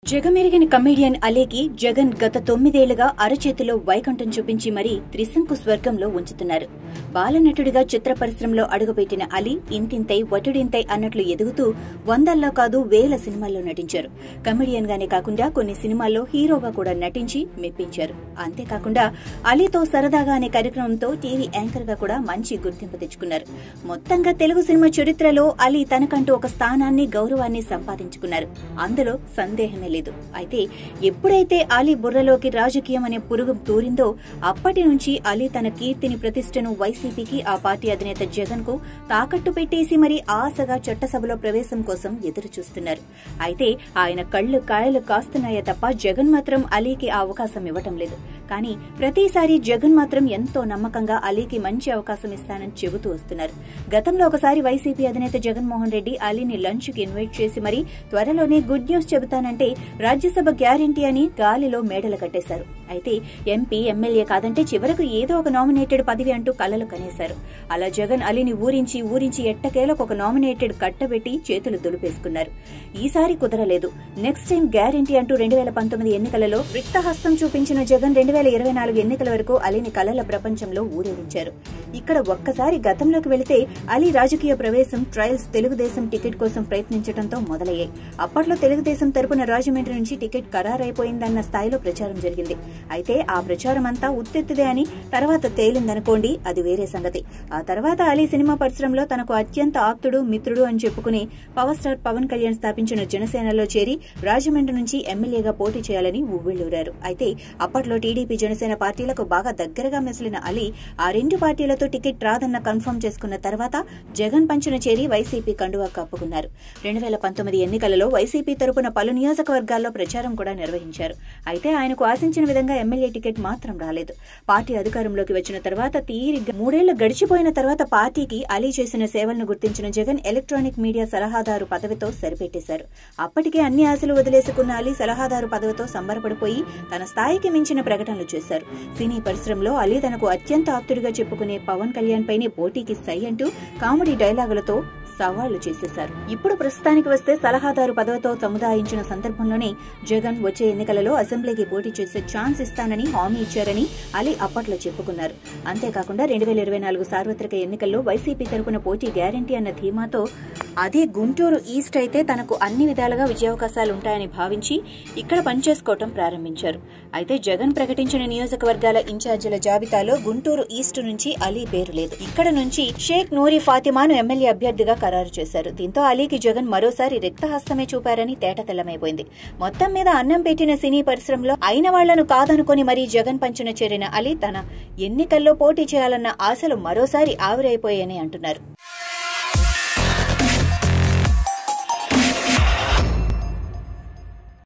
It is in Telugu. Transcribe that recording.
జగమెరిగిన కమెడియన్ అలీకి జగన్ గత 9 ఏళ్లుగా అరచేతిలో వైకుంఠం చూపించి మరీ త్రిశంకు స్వర్గంలో ఉంచుతున్నారు. బాలనటుడిగా చిత్ర పరిశ్రమలో అడుగుపెట్టిన అలీ ఇంతింతై వటుడింతై అన్నట్లు ఎదుగుతూ వందల్లో కాదు వేల సినిమాల్లో నటించారు. కమెడియన్ గానే కాకుండా కొన్ని సినిమాల్లో హీరోగా కూడా నటించి మెప్పించారు. అంతేకాకుండా అలీతో సరదాగా అనే కార్యక్రమంతో టీవీ యాంకర్ గా కూడా మంచి గుర్తింపు తెచ్చుకున్నారు. మొత్తంగా తెలుగు సినిమా చరిత్రలో అలీ తనకంటూ ఒక స్థానాన్ని గౌరవాన్ని సంపాదించుకున్నారు. అందులో సందేహమే లేదు. అయితే ఎప్పుడైతే అలీ బుర్రలోకి రాజకీయం అనే పురుగు తూరిందో అప్పటి నుంచి అలీ తన కీర్తిని ప్రతిష్టను వైసీపీకి ఆ పార్టీ అధినేత జగన్ కు తాకట్టు పెట్టేసి మరీ ఆశగా చట్టసభలో ప్రవేశం కోసం ఎదురు చూస్తున్నారు. అయితే ఆయన కళ్లు కాయలు కాస్తున్నాయే తప్ప జగన్ మాత్రం అలీకి ఆ అవకాశం ఇవ్వటం లేదు. కానీ ప్రతిసారి జగన్ మాత్రం ఎంతో నమ్మకంగా అలీకి మంచి అవకాశం ఇస్తానని చెబుతూ వస్తున్నారు. గతంలో ఒకసారి వైసీపీ అధినేత జగన్మోహన్ రెడ్డి అలీని లంచ్ కి ఇన్వైట్ చేసి మరీ త్వరలోనే గుడ్ న్యూస్ చెబుతానంటే రాజ్యసభ గ్యారంటీ అని గాలిలో మేడలు కట్టేశారు. అయితే ఎంపీ ఎమ్మెల్యే కాదంటే చివరకు ఏదో ఒక నామినేటెడ్ పదవి అంటూ కలలు కనేశారు. అలా జగన్ అలీని ఊరించి ఎట్టకేలకు ఒక నామినేటెడ్ కట్టబెట్టి చేతులు దులిపేసుకున్నారు. ఈసారి కుదరలేదు. నెక్స్ట్ టైం గ్యారంటీ అంటూ 2019 ఎన్నికలలో రిక్తహస్తం చూపించిన జగన్ 2024 ఎన్నికల వరకు అలీని కలల ప్రపంచంలో ఊరేగించారు. ఇక్కడ ఒక్కసారి గతంలోకి వెళితే అలీ రాజకీయ ప్రవేశం ట్రయల్స్ తెలుగుదేశం టికెట్ కోసం ప్రయత్నించడంతో మొదలయ్యాయి. అప్పట్లో తెలుగుదేశం తరపున రాజమండ్రి నుంచి టికెట్ ఖరారైపోయిందన్న స్థాయిలో ప్రచారం జరిగింది. అయితే ఆ ప్రచారం అంతా ఉత్తెత్తుదే అని తర్వాత తేలిందనుకోండి, అది వేరే సంగతి. ఆ తర్వాత అలీ సినిమా పరిశ్రమలో తనకు అత్యంత ఆప్తుడు మిత్రుడు అని చెప్పుకుని పవర్ స్టార్ పవన్ కళ్యాణ్ స్థాపించిన జనసేనలో చేరి రాజమండ్రి నుంచి ఎమ్మెల్యేగా పోటీ చేయాలని ఉవ్విళ్లూరారు. అయితే అప్పట్లో టీడీపీ జనసేన పార్టీలకు బాగా దగ్గరగా మెసిలిన అలీ ఆ రెండు పార్టీలతో టికెట్ రాదన్న కన్ఫర్మ్ చేసుకున్న తర్వాత జగన్ పంచున చేరి వైసీపీ కండువా కప్పుకున్నారు. 2019 ఎన్నికలలో వైసీపీ తరపున పలు నియోజకవర్గాల్లో ప్రచారం కూడా నిర్వహించారు. అయితే ఆయనకు ఆశించిన విధంగా ఎమ్మెల్యే టికెట్ మాత్రం రాలేదు. పార్టీ అధికారంలోకి వచ్చిన తర్వాత తీరిగ్గా 3 ఏళ్లు గడిచిపోయిన తర్వాత పార్టీకి అలీ చేసిన సేవలను గుర్తించిన జగన్ ఎలక్ట్రానిక్ మీడియా సలహాదారు పదవితో సరిపెట్టేశారు. అప్పటికే అన్ని ఆశలు వదిలేసుకున్న అలీ సలహాదారు పదవితో సంబరపడిపోయి తన స్థాయికి మించిన ప్రకటనలు చేశారు. సినీ పరిశ్రమలో అలీ తనకు అత్యంత ఆప్తుడిగా చెప్పుకునే పవన్ కళ్యాణ్ పైనే పోటీకి సై అంటూ కామెడీ డైలాగులతో సవాళ్లు చేసేశారు. ఇప్పుడు ప్రస్తుతానికి వస్తే సలహాదారు పదవితో సముదాయించిన సందర్భంలోనే జగన్ వచ్చే ఎన్నికలలో అసెంబ్లీకి పోటీ చేసే ఛాన్స్ ఇస్తానని హామీ ఇచ్చారని అలీ అప్పట్లో చెప్పుకున్నారు. అంతేకాకుండా 2024 సార్వత్రిక ఎన్నికల్లో వైసీపీ తరపున పోటీ గ్యారంటీ అన్న ధీమాతో అదే గుంటూరు ఈస్ట్ అయితే తనకు అన్ని విధాలుగా విజయావకాశాలుంటాయని భావించి ఇక్కడ పనిచేసుకోవటం ప్రారంభించారు. అయితే జగన్ ప్రకటించిన నియోజకవర్గాల ఇన్ఛార్జీల జాబితాలో గుంటూరు ఈస్ట్ నుంచి అలీ పేరు లేదు. ఇక్కడ నుంచి షేక్ నూరి ఫాతిమాను ఎమ్మెల్యే అభ్యర్థిగా ఖరారు చేశారు. దీంతో అలీకి జగన్ మరోసారి రిక్తహస్తమే చూపారని తేటతెల్లమైపోయింది. మొత్తం మీద అన్నం పెట్టిన సినీ పరిశ్రమలో అయిన వాళ్లను కాదనుకుని మరీ జగన్ పంచున చేరిన అలీ తన ఎన్నికల్లో పోటీ చేయాలన్న ఆశలు మరోసారి ఆవిరైపోయాయని అంటున్నారు.